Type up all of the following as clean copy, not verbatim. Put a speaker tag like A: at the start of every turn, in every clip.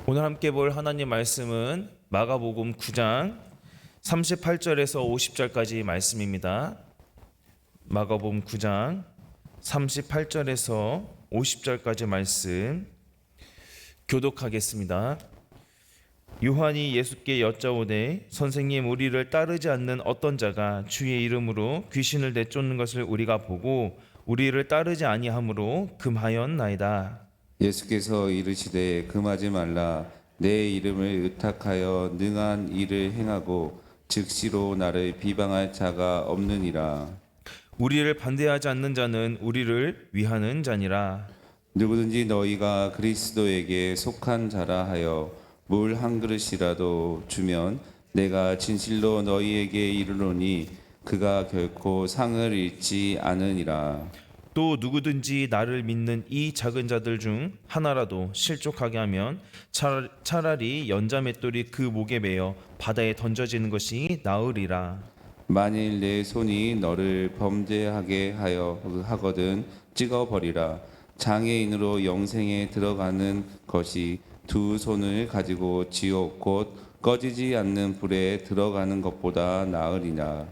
A: 오늘 함께 볼 하나님 말씀은 마가복음 9장 38절에서 50절까지 말씀입니다. 마가복음 9장 38절에서 50절까지 말씀 교독하겠습니다. 요한이 예수께 여짜오되 선생님, 우리를 따르지 않는 어떤 자가 주의 이름으로 귀신을 내쫓는 것을 우리가 보고 우리를 따르지 아니하므로 금하였나이다.
B: 예수께서 이르시되 금하지 말라. 내 이름을 의탁하여 능한 일을 행하고 즉시로 나를 비방할 자가 없느니라.
A: 우리를 반대하지 않는 자는 우리를 위하는 자니라.
B: 누구든지 너희가 그리스도에게 속한 자라 하여 물 한 그릇이라도 주면 내가 진실로 너희에게 이르노니 그가 결코 상을 잃지 않으니라.
A: 또 누구든지 나를 믿는 이 작은 자들 중 하나라도 실족하게 하면 차라리 연자 맷돌이 그 목에 매어 바다에 던져지는 것이 나으리라.
B: 만일 내 손이 너를 범죄하게 하거든 찍어버리라. 장애인으로 영생에 들어가는 것이 두 손을 가지고 지옥 곧 꺼지지 않는 불에 들어가는 것보다 나으리나.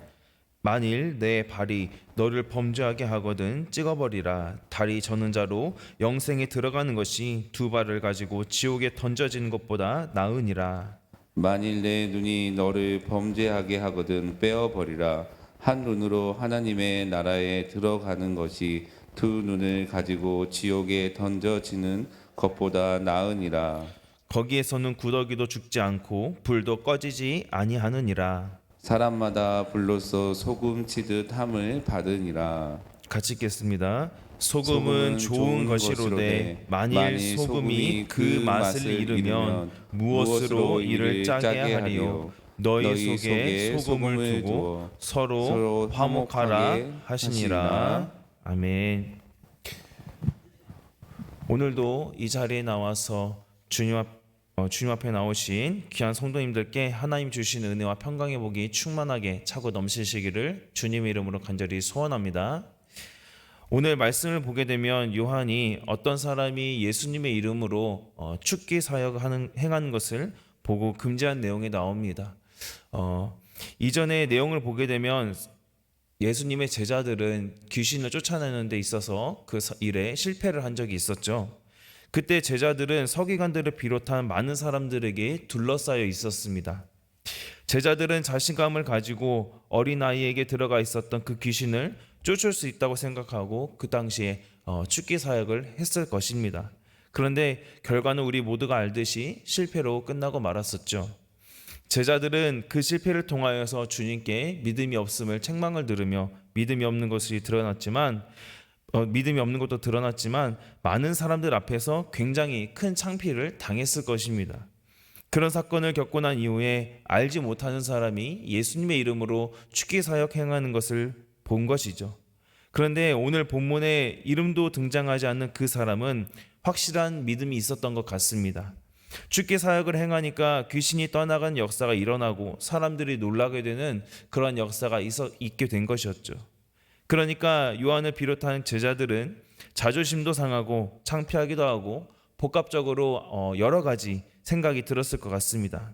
A: 만일 내 발이 너를 범죄하게 하거든 찍어버리라. 다리 저는 자로 영생에 들어가는 것이 두 발을 가지고 지옥에 던져지는 것보다 나으니라.
B: 만일 내 눈이 너를 범죄하게 하거든 빼어버리라. 한 눈으로 하나님의 나라에 들어가는 것이 두 눈을 가지고 지옥에 던져지는 것보다 나으니라.
A: 거기에서는 구더기도 죽지 않고 불도 꺼지지 아니하느니라.
B: 사람마다 불로써 소금 치듯 함을 받으니라.
A: 같이 읽겠습니다. 소금은 좋은 것이로되 만일 소금이 그 맛을 잃으면 무엇으로 이를 짜게 하리요. 너희 속에 소금을 두고 서로 화목하라 하시니라. 아멘. 오늘도 이 자리에 나와서 주님 앞에 나오신 귀한 성도님들께 하나님 주신 은혜와 평강의 복이 충만하게 차고 넘치시기를 주님의 이름으로 간절히 소원합니다. 오늘 말씀을 보게 되면 요한이 어떤 사람이 예수님의 이름으로 축기 사역을 행하는 것을 보고 금지한 내용이 나옵니다. 이전의 내용을 보게 되면 예수님의 제자들은 귀신을 쫓아내는 데 있어서 그 일에 실패를 한 적이 있었죠. 그때 제자들은 서기관들을 비롯한 많은 사람들에게 둘러싸여 있었습니다. 제자들은 자신감을 가지고 어린아이에게 들어가 있었던 그 귀신을 쫓을 수 있다고 생각하고 그 당시에 축기 사역을 했을 것입니다. 그런데 결과는 우리 모두가 알듯이 실패로 끝나고 말았었죠. 제자들은 그 실패를 통하여서 주님께 믿음이 없음을 책망을 들으며 믿음이 없는 것이 드러났지만 믿음이 없는 것도 드러났지만 많은 사람들 앞에서 굉장히 큰 창피를 당했을 것입니다. 그런 사건을 겪고 난 이후에 알지 못하는 사람이 예수님의 이름으로 축기 사역 행하는 것을 본 것이죠. 그런데 오늘 본문에 이름도 등장하지 않는 그 사람은 확실한 믿음이 있었던 것 같습니다. 축기 사역을 행하니까 귀신이 떠나간 역사가 일어나고 사람들이 놀라게 되는 그런 역사가 있게 된 것이었죠. 그러니까 요한을 비롯한 제자들은 자존심도 상하고 창피하기도 하고 복합적으로 여러 가지 생각이 들었을 것 같습니다.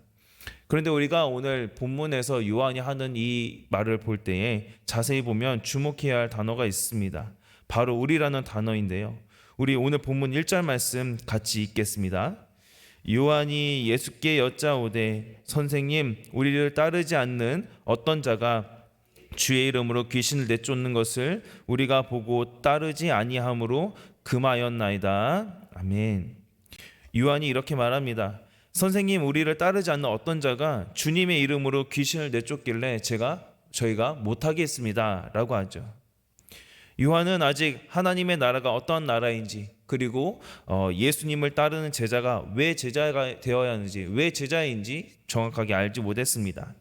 A: 그런데 우리가 오늘 본문에서 요한이 하는 이 말을 볼 때에 자세히 보면 주목해야 할 단어가 있습니다. 바로 우리라는 단어인데요. 우리 오늘 본문 1절 말씀 같이 읽겠습니다. 요한이 예수께 여짜오되 선생님, 우리를 따르지 않는 어떤 자가 주의 이름으로 귀신을 내쫓는 것을 우리가 보고 따르지 아니하므로 금하였나이다. 아멘. 요한이 이렇게 말합니다. 선생님, 우리를 따르지 않는 어떤 자가 주님의 이름으로 귀신을 내쫓길래 저희가 못하겠습니다 라고 하죠. 요한은 아직 하나님의 나라가 어떤 나라인지, 그리고 예수님을 따르는 제자가 왜 제자가 되어야 하는지, 왜 제자인지 정확하게 알지 못했습니다.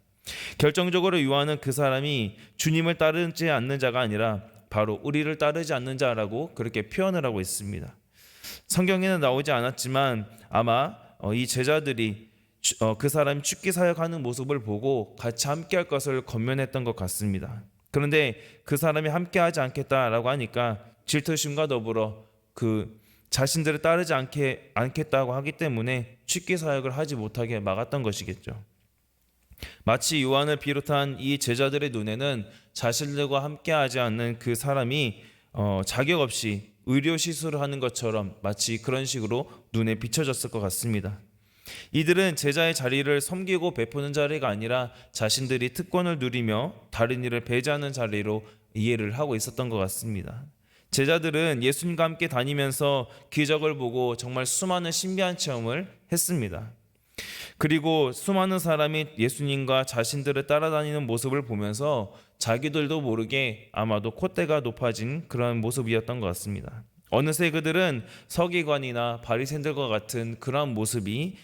A: 결정적으로 요한은 그 사람이 주님을 따르지 않는 자가 아니라 바로 우리를 따르지 않는 자라고 그렇게 표현을 하고 있습니다. 성경에는 나오지 않았지만 아마 이 제자들이 그 사람이 축기 사역하는 모습을 보고 같이 함께할 것을 권면했던 것 같습니다. 그런데 그 사람이 함께하지 않겠다라고 하니까 질투심과 더불어 그 자신들을 따르지 않겠다고 하기 때문에 취기 사역을 하지 못하게 막았던 것이겠죠. 마치 요한을 비롯한 이 제자들의 눈에는 자신들과 함께하지 않는 그 사람이 자격 없이 의료 시술을 하는 것처럼 마치 그런 식으로 눈에 비춰졌을 것 같습니다. 이들은 제자의 자리를 섬기고 베푸는 자리가 아니라 자신들이 특권을 누리며 다른 이를 배제하는 자리로 이해를 하고 있었던 것 같습니다. 제자들은 예수님과 함께 다니면서 기적을 보고 정말 수많은 신비한 체험을 했습니다. 그리고 수많은 사람이 예수님과 자신들을 따라다니는 모습을 보면서 자기들도 모르게 아마도 콧대가 높아진 그런 모습이었던 것 같습니다. 어느새 그들은 서기관이나 바리새인들과 같은 그런 모습이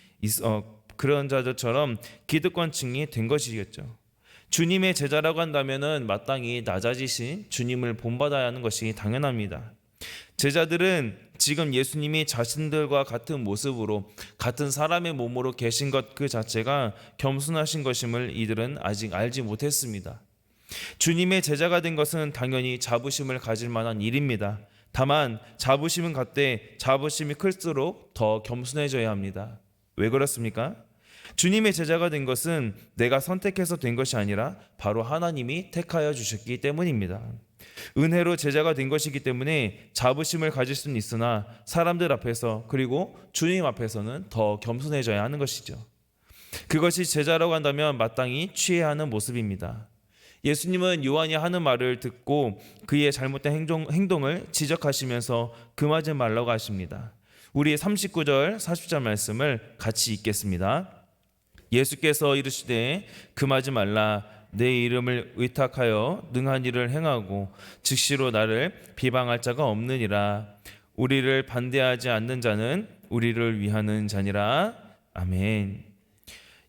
A: 그런 자들처럼 기득권층이 된 것이겠죠. 주님의 제자라고 한다면은 마땅히 낮아지신 주님을 본받아야 하는 것이 당연합니다. 제자들은 지금 예수님이 자신들과 같은 모습으로 같은 사람의 몸으로 계신 것 그 자체가 겸손하신 것임을 이들은 아직 알지 못했습니다. 주님의 제자가 된 것은 당연히 자부심을 가질 만한 일입니다. 다만 자부심은 갖되 자부심이 클수록 더 겸손해져야 합니다. 왜 그렇습니까? 주님의 제자가 된 것은 내가 선택해서 된 것이 아니라 바로 하나님이 택하여 주셨기 때문입니다. 은혜로 제자가 된 것이기 때문에 자부심을 가질 수는 있으나 사람들 앞에서 그리고 주님 앞에서는 더 겸손해져야 하는 것이죠. 그것이 제자라고 한다면 마땅히 취해야 하는 모습입니다. 예수님은 요한이 하는 말을 듣고 그의 잘못된 행동을 지적하시면서 금하지 말라고 하십니다. 우리 39절 40절 말씀을 같이 읽겠습니다. 예수께서 이르시되 금하지 말라. 내 이름을 의탁하여 능한 일을 행하고 즉시로 나를 비방할 자가 없느니라. 우리를 반대하지 않는 자는 우리를 위하는 자니라. 아멘.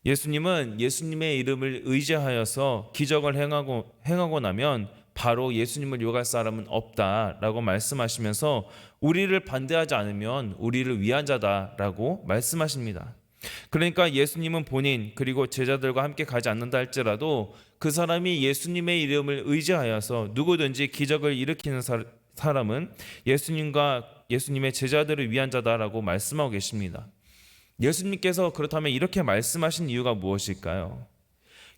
A: 예수님은 예수님의 이름을 의지하여서 기적을 행하고 나면 바로 예수님을 욕할 사람은 없다라고 말씀하시면서 우리를 반대하지 않으면 우리를 위한 자다라고 말씀하십니다. 그러니까 예수님은 본인 그리고 제자들과 함께 가지 않는다 할지라도 그 사람이 예수님의 이름을 의지하여서 누구든지 기적을 일으키는 사람은 예수님과 예수님의 제자들을 위한 자다라고 말씀하고 계십니다. 예수님께서 그렇다면 이렇게 말씀하신 이유가 무엇일까요?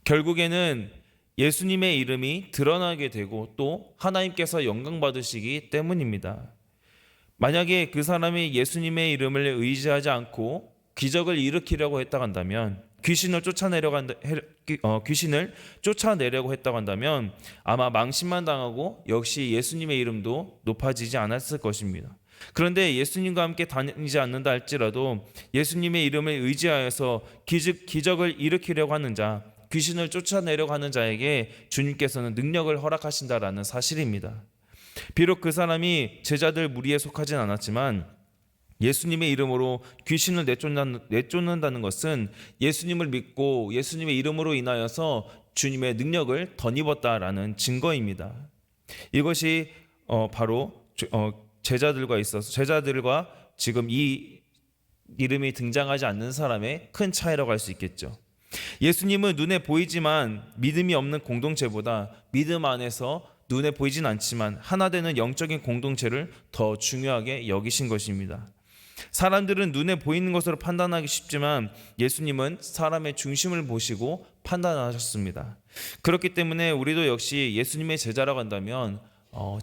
A: 결국에는 예수님의 이름이 드러나게 되고 또 하나님께서 영광 받으시기 때문입니다. 만약에 그 사람이 예수님의 이름을 의지하지 않고 기적을 일으키려고 했다고 한다면 귀신을 쫓아내려고 했다고 한다면 아마 망신만 당하고 역시 예수님의 이름도 높아지지 않았을 것입니다. 그런데 예수님과 함께 다니지 않는다 할지라도 예수님의 이름을 의지하여서 기적을 일으키려고 하는 자, 귀신을 쫓아내려고 하는 자에게 주님께서는 능력을 허락하신다라는 사실입니다. 비록 그 사람이 제자들 무리에 속하진 않았지만 예수님의 이름으로 귀신을 내쫓는다는 것은 예수님을 믿고 예수님의 이름으로 인하여서 주님의 능력을 덧입었다라는 증거입니다. 이것이 바로 제자들과 지금 이 이름이 등장하지 않는 사람의 큰 차이라고 할 수 있겠죠. 예수님은 눈에 보이지만 믿음이 없는 공동체보다 믿음 안에서 눈에 보이진 않지만 하나 되는 영적인 공동체를 더 중요하게 여기신 것입니다. 사람들은 눈에 보이는 것으로 판단하기 쉽지만 예수님은 사람의 중심을 보시고 판단하셨습니다. 그렇기 때문에 우리도 역시 예수님의 제자라고 한다면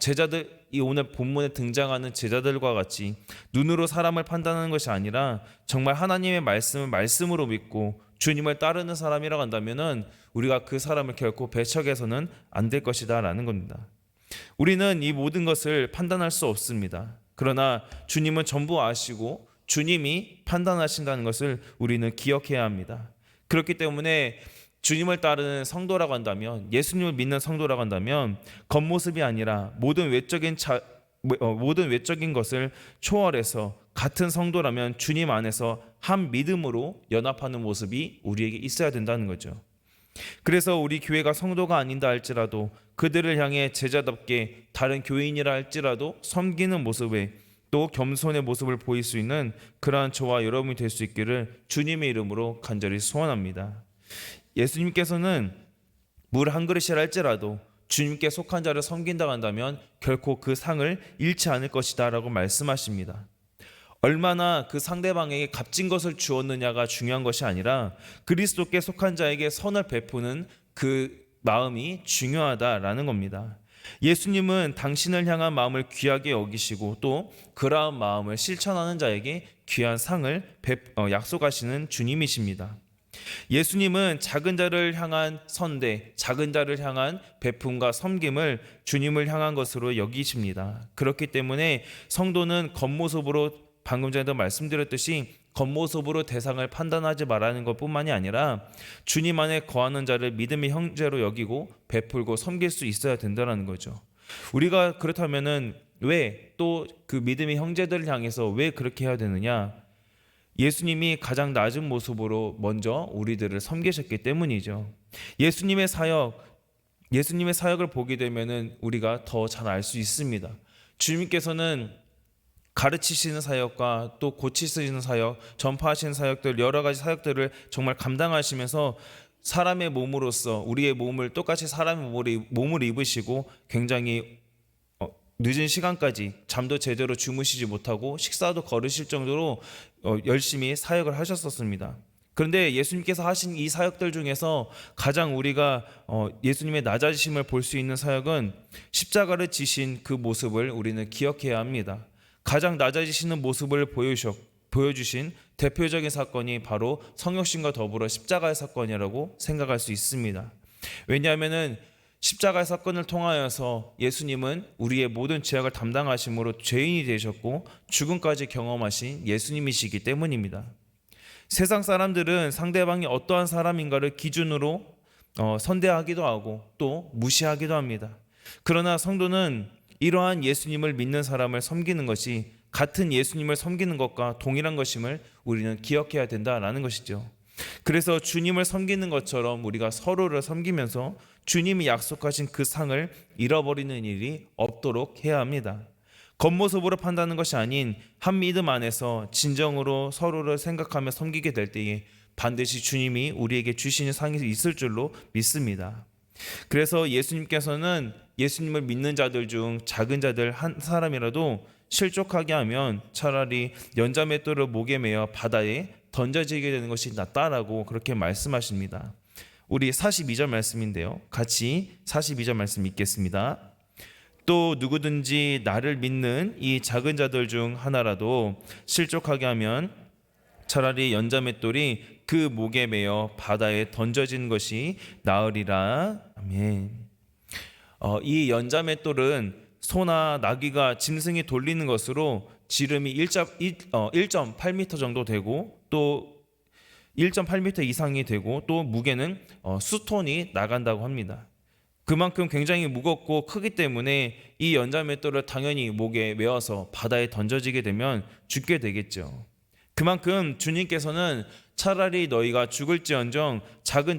A: 제자들이 오늘 본문에 등장하는 제자들과 같이 눈으로 사람을 판단하는 것이 아니라 정말 하나님의 말씀을 말씀으로 믿고 주님을 따르는 사람이라고 한다면은 우리가 그 사람을 결코 배척해서는 안 될 것이다라는 겁니다. 우리는 이 모든 것을 판단할 수 없습니다. 그러나 주님은 전부 아시고 주님이 판단하신다는 것을 우리는 기억해야 합니다. 그렇기 때문에 주님을 따르는 성도라고 한다면, 예수님을 믿는 성도라고 한다면 겉모습이 아니라 모든 외적인 것을 초월해서 같은 성도라면 주님 안에서 한 믿음으로 연합하는 모습이 우리에게 있어야 된다는 거죠. 그래서 우리 교회가 성도가 아닌다 할지라도 그들을 향해 제자답게 다른 교인이라 할지라도 섬기는 모습에 또 겸손의 모습을 보일 수 있는 그러한 저와 여러분이 될 수 있기를 주님의 이름으로 간절히 소원합니다. 예수님께서는 물 한 그릇이라 할지라도 주님께 속한 자를 섬긴다고 한다면 결코 그 상을 잃지 않을 것이다 라고 말씀하십니다. 얼마나 그 상대방에게 값진 것을 주었느냐가 중요한 것이 아니라 그리스도께 속한 자에게 선을 베푸는 그 마음이 중요하다라는 겁니다. 예수님은 당신을 향한 마음을 귀하게 여기시고 또 그러한 마음을 실천하는 자에게 귀한 상을 약속하시는 주님이십니다. 예수님은 작은 자를 향한 선대, 작은 자를 향한 베품과 섬김을 주님을 향한 것으로 여기십니다. 그렇기 때문에 성도는 겉모습으로, 방금 전에도 말씀드렸듯이 겉모습으로 대상을 판단하지 말라는 것뿐만이 아니라 주님 안에 거하는 자를 믿음의 형제로 여기고 베풀고 섬길 수 있어야 된다는 거죠. 우리가 그렇다면은 왜 또 그 믿음의 형제들을 향해서 왜 그렇게 해야 되느냐? 예수님이 가장 낮은 모습으로 먼저 우리들을 섬기셨기 때문이죠. 예수님의 사역을 보게 되면은 우리가 더 잘 알 수 있습니다. 주님께서는 가르치시는 사역과 또 고치시는 사역, 전파하시는 사역들, 여러 가지 사역들을 정말 감당하시면서 사람의 몸으로서 우리의 몸을 똑같이 사람의 몸을 입으시고 굉장히 늦은 시간까지 잠도 제대로 주무시지 못하고 식사도 거르실 정도로 열심히 사역을 하셨었습니다. 그런데 예수님께서 하신 이 사역들 중에서 가장 우리가 예수님의 낮아지심을 볼 수 있는 사역은 십자가를 지신 그 모습을 우리는 기억해야 합니다. 가장 낮아지시는 모습을 보여주신 대표적인 사건이 바로 성육신과 더불어 십자가의 사건이라고 생각할 수 있습니다. 왜냐하면은 십자가의 사건을 통하여서 예수님은 우리의 모든 죄악을 담당하심으로 죄인이 되셨고 죽음까지 경험하신 예수님이시기 때문입니다. 세상 사람들은 상대방이 어떠한 사람인가를 기준으로 선대하기도 하고 또 무시하기도 합니다. 그러나 성도는 이러한 예수님을 믿는 사람을 섬기는 것이 같은 예수님을 섬기는 것과 동일한 것임을 우리는 기억해야 된다라는 것이죠. 그래서 주님을 섬기는 것처럼 우리가 서로를 섬기면서 주님이 약속하신 그 상을 잃어버리는 일이 없도록 해야 합니다. 겉모습으로 판단하는 것이 아닌 한 믿음 안에서 진정으로 서로를 생각하며 섬기게 될 때에 반드시 주님이 우리에게 주시는 상이 있을 줄로 믿습니다. 그래서 예수님께서는 예수님을 믿는 자들 중 작은 자들 한 사람이라도 실족하게 하면 차라리 연자맷돌을 목에 매어 바다에 던져지게 되는 것이 낫다라고 그렇게 말씀하십니다. 우리 42절 말씀인데요. 같이 42절 말씀 읽겠습니다. 또 누구든지 나를 믿는 이 작은 자들 중 하나라도 실족하게 하면 차라리 연자맷돌이 그 목에 매어 바다에 던져지는 것이 나으리라. 아멘. 이 연자맷돌은 소나 나귀가 짐승이 돌리는 것으로 지름이 1.8m 정도 되고 또 1.8m 이상이 되고 또 무게는 수톤이 나간다고 합니다. 그만큼 굉장히 무겁고 크기 때문에 이 연자맷돌을 당연히 목에 메어서 바다에 던져지게 되면 죽게 되겠죠. 그만큼 주님께서는 차라리 너희가 죽을지언정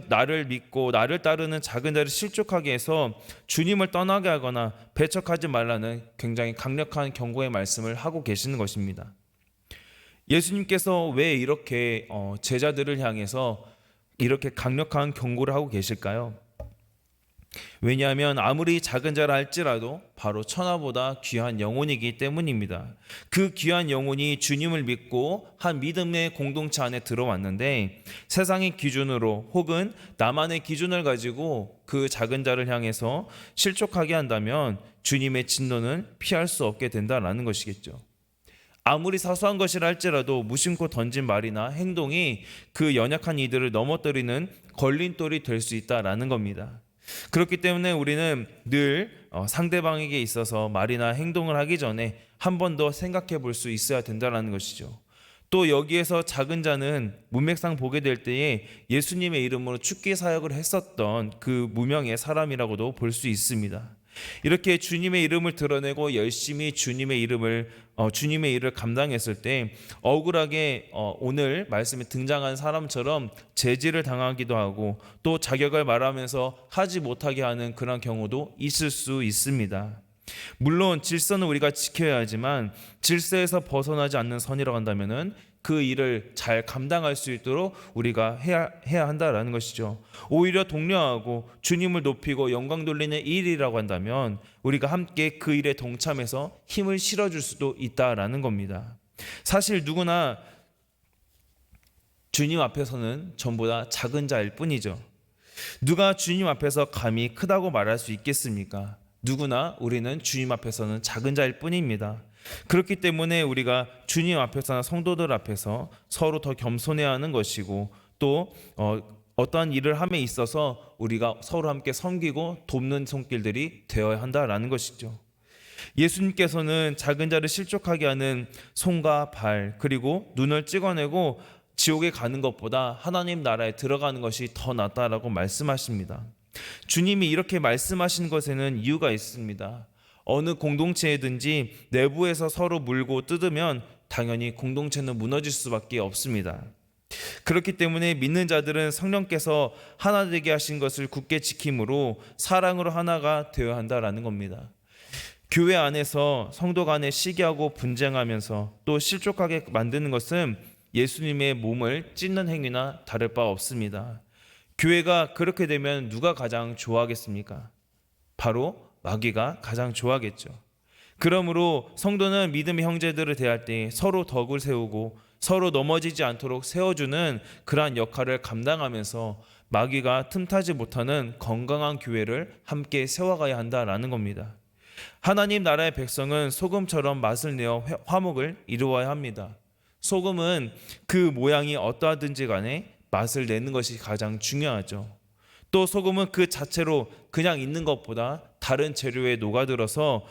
A: 나를 믿고 나를 따르는 작은 자를 실족하게 해서 주님을 떠나게 하거나 배척하지 말라는 굉장히 강력한 경고의 말씀을 하고 계시는 것입니다. 예수님께서 왜 이렇게 제자들을 향해서 이렇게 강력한 경고를 하고 계실까요? 왜냐하면 아무리 작은 자라 할지라도 바로 천하보다 귀한 영혼이기 때문입니다. 그 귀한 영혼이 주님을 믿고 한 믿음의 공동체 안에 들어왔는데 세상의 기준으로 혹은 나만의 기준을 가지고 그 작은 자를 향해서 실족하게 한다면 주님의 진노는 피할 수 없게 된다라는 것이겠죠. 아무리 사소한 것이라 할지라도 무심코 던진 말이나 행동이 그 연약한 이들을 넘어뜨리는 걸림돌이 될 수 있다라는 겁니다. 그렇기 때문에 우리는 늘 상대방에게 있어서 말이나 행동을 하기 전에 한 번 더 생각해 볼 수 있어야 된다는 것이죠. 또 여기에서 작은 자는 문맥상 보게 될 때에 예수님의 이름으로 축기 사역을 했었던 그 무명의 사람이라고도 볼 수 있습니다. 이렇게 주님의 이름을 드러내고 열심히 주님의 일을 감당했을 때 억울하게 오늘 말씀에 등장한 사람처럼 제지를 당하기도 하고 또 자격을 말하면서 하지 못하게 하는 그런 경우도 있을 수 있습니다. 물론 질서는 우리가 지켜야 하지만 질서에서 벗어나지 않는 선이라고 한다면은 그 일을 잘 감당할 수 있도록 우리가 해야 한다라는 것이죠. 오히려 독려하고 주님을 높이고 영광 돌리는 일이라고 한다면 우리가 함께 그 일에 동참해서 힘을 실어줄 수도 있다라는 겁니다. 사실 누구나 주님 앞에서는 전보다 작은 자일 뿐이죠. 누가 주님 앞에서 감히 크다고 말할 수 있겠습니까? 누구나 우리는 주님 앞에서는 작은 자일 뿐입니다. 그렇기 때문에 우리가 주님 앞에서나 성도들 앞에서 서로 더 겸손해야 하는 것이고, 또 어떠한 일을 함에 있어서 우리가 서로 함께 섬기고 돕는 손길들이 되어야 한다라는 것이죠. 예수님께서는 작은 자를 실족하게 하는 손과 발 그리고 눈을 찍어내고 지옥에 가는 것보다 하나님 나라에 들어가는 것이 더 낫다라고 말씀하십니다. 주님이 이렇게 말씀하신 것에는 이유가 있습니다. 어느 공동체에든지 내부에서 서로 물고 뜯으면 당연히 공동체는 무너질 수밖에 없습니다. 그렇기 때문에 믿는 자들은 성령께서 하나 되게 하신 것을 굳게 지킴으로 사랑으로 하나가 되어야 한다라는 겁니다. 교회 안에서 성도 간에 시기하고 분쟁하면서 또 실족하게 만드는 것은 예수님의 몸을 찢는 행위나 다를 바 없습니다. 교회가 그렇게 되면 누가 가장 좋아하겠습니까? 바로 마귀가 가장 좋아하겠죠. 그러므로 성도는 믿음의 형제들을 대할 때 서로 덕을 세우고 서로 넘어지지 않도록 세워주는 그러한 역할을 감당하면서 마귀가 틈타지 못하는 건강한 교회를 함께 세워가야 한다라는 겁니다. 하나님 나라의 백성은 소금처럼 맛을 내어 화목을 이루어야 합니다. 소금은 그 모양이 어떠하든지 간에 맛을 내는 것이 가장 중요하죠. 또 소금은 그 자체로 그냥 있는 것보다 다른 재료에 녹아들어서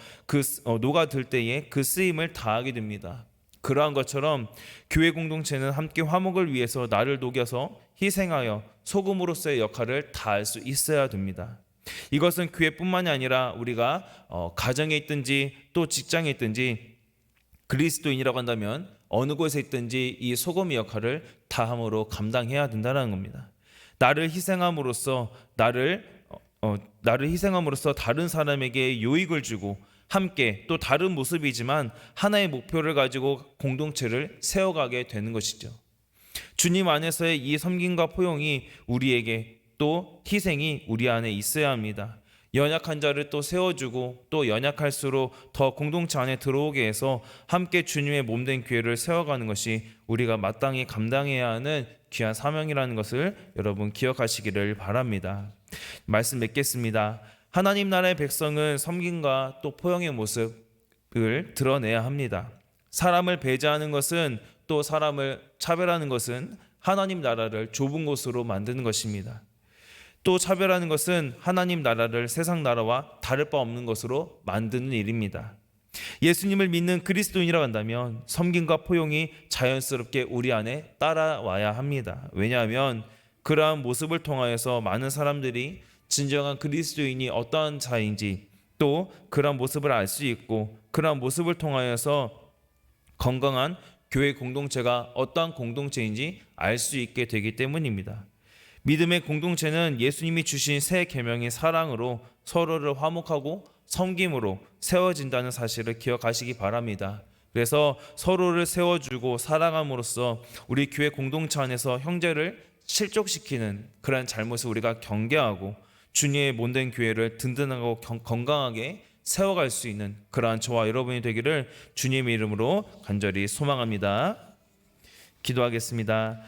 A: 녹아들 때에 그 쓰임을 다하게 됩니다. 그러한 것처럼 교회 공동체는 함께 화목을 위해서 나를 녹여서 희생하여 소금으로서의 역할을 다할 수 있어야 됩니다. 이것은 교회뿐만이 아니라 우리가 가정에 있든지 또 직장에 있든지 그리스도인이라고 한다면 어느 곳에 있든지 이 소금의 역할을 다함으로 감당해야 된다는 겁니다. 나를 희생함으로써 다른 사람에게 유익을 주고 함께 또 다른 모습이지만 하나의 목표를 가지고 공동체를 세워가게 되는 것이죠. 주님 안에서의 이 섬김과 포용이 우리에게 또 희생이 우리 안에 있어야 합니다. 연약한 자를 또 세워주고 또 연약할수록 더 공동체 안에 들어오게 해서 함께 주님의 몸된 교회를 세워가는 것이 우리가 마땅히 감당해야 하는 귀한 사명이라는 것을 여러분 기억하시기를 바랍니다. 말씀 맺겠습니다. 하나님 나라의 백성은 섬김과 또 포용의 모습을 드러내야 합니다. 사람을 배제하는 것은 또 사람을 차별하는 것은 하나님 나라를 좁은 곳으로 만드는 것입니다. 또 차별하는 것은 하나님 나라를 세상 나라와 다를 바 없는 것으로 만드는 일입니다. 예수님을 믿는 그리스도인이라고 한다면 섬김과 포용이 자연스럽게 우리 안에 따라와야 합니다. 왜냐하면 그러한 모습을 통하여서 많은 사람들이 진정한 그리스도인이 어떠한 자인지 또 그러한 모습을 알 수 있고 그러한 모습을 통하여서 건강한 교회 공동체가 어떠한 공동체인지 알 수 있게 되기 때문입니다. 믿음의 공동체는 예수님이 주신 새 계명의 사랑으로 서로를 화목하고 섬김으로 세워진다는 사실을 기억하시기 바랍니다. 그래서 서로를 세워주고 사랑함으로써 우리 교회 공동체 안에서 형제를 실족시키는 그런 잘못을 우리가 경계하고 주님의 몸된 교회를 든든하고 건강하게 세워갈 수 있는 그러한 저와 여러분이 되기를 주님의 이름으로 간절히 소망합니다. 기도하겠습니다.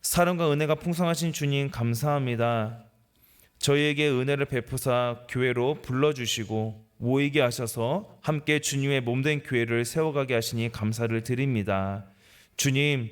A: 사랑과 은혜가 풍성하신 주님 감사합니다. 저희에게 은혜를 베푸사 교회로 불러주시고 모이게 하셔서 함께 주님의 몸된 교회를 세워가게 하시니 감사를 드립니다. 주님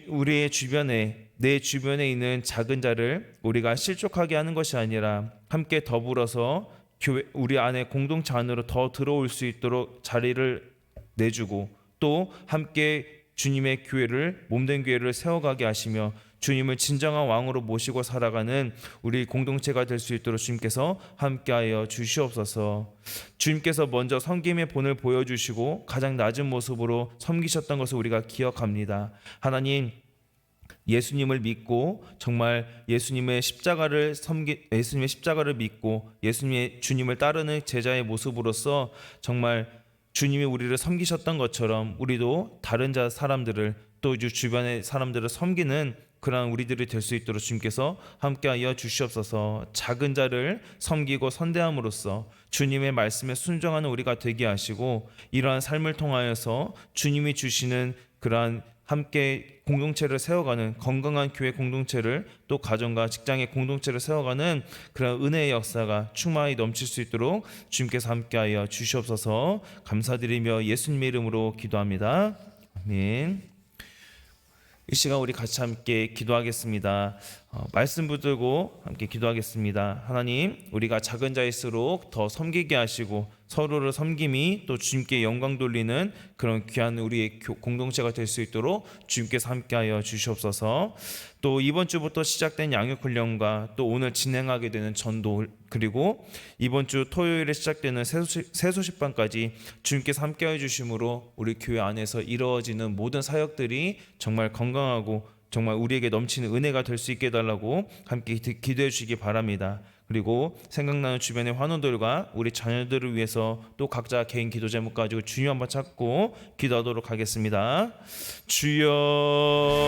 A: 우리의 주변에 내 주변에 있는 작은 자를 우리가 실족하게 하는 것이 아니라 함께 더불어서 교회 우리 안에 공동체 안으로 더 들어올 수 있도록 자리를 내주고 또 함께 주님의 교회를 몸된 교회를 세워가게 하시며 주님을 진정한 왕으로 모시고 살아가는 우리 공동체가 될 수 있도록 주님께서 함께하여 주시옵소서. 주님께서 먼저 섬김의 본을 보여주시고 가장 낮은 모습으로 섬기셨던 것을 우리가 기억합니다. 하나님 예수님을 믿고 정말 예수님의 십자가를 믿고 예수님의 주님을 따르는 제자의 모습으로서 정말 주님이 우리를 섬기셨던 것처럼 우리도 다른 사람들을 또 이제 주변의 사람들을 섬기는 그러한 우리들이 될 수 있도록 주님께서 함께하여 주시옵소서. 작은 자를 섬기고 선대함으로써 주님의 말씀에 순종하는 우리가 되게 하시고, 이러한 삶을 통하여서 주님이 주시는 그러한 함께 공동체를 세워가는 건강한 교회 공동체를, 또 가정과 직장의 공동체를 세워가는 그런 은혜의 역사가 충만히 넘칠 수 있도록 주님께서 함께하여 주시옵소서. 감사드리며 예수님의 이름으로 기도합니다. 아멘. 이 시간 우리 같이 함께 기도하겠습니다. 말씀 붙들고 함께 기도하겠습니다. 하나님, 우리가 작은 자일수록 더 섬기게 하시고 서로를 섬김이 또 주님께 영광 돌리는 그런 귀한 우리의 공동체가 될 수 있도록 주님께서 함께하여 주시옵소서. 또 이번 주부터 시작된 양육훈련과 또 오늘 진행하게 되는 전도, 그리고 이번 주 토요일에 시작되는 새소식반까지 주님께서 함께해 주심으로 우리 교회 안에서 이루어지는 모든 사역들이 정말 건강하고 정말 우리에게 넘치는 은혜가 될 수 있게 해달라고 함께 기도해 주시기 바랍니다. 그리고 생각나는 주변의 환우들과 우리 자녀들을 위해서 또 각자 개인 기도 제목 가지고 주님 한번 찾고 기도하도록 하겠습니다. 주여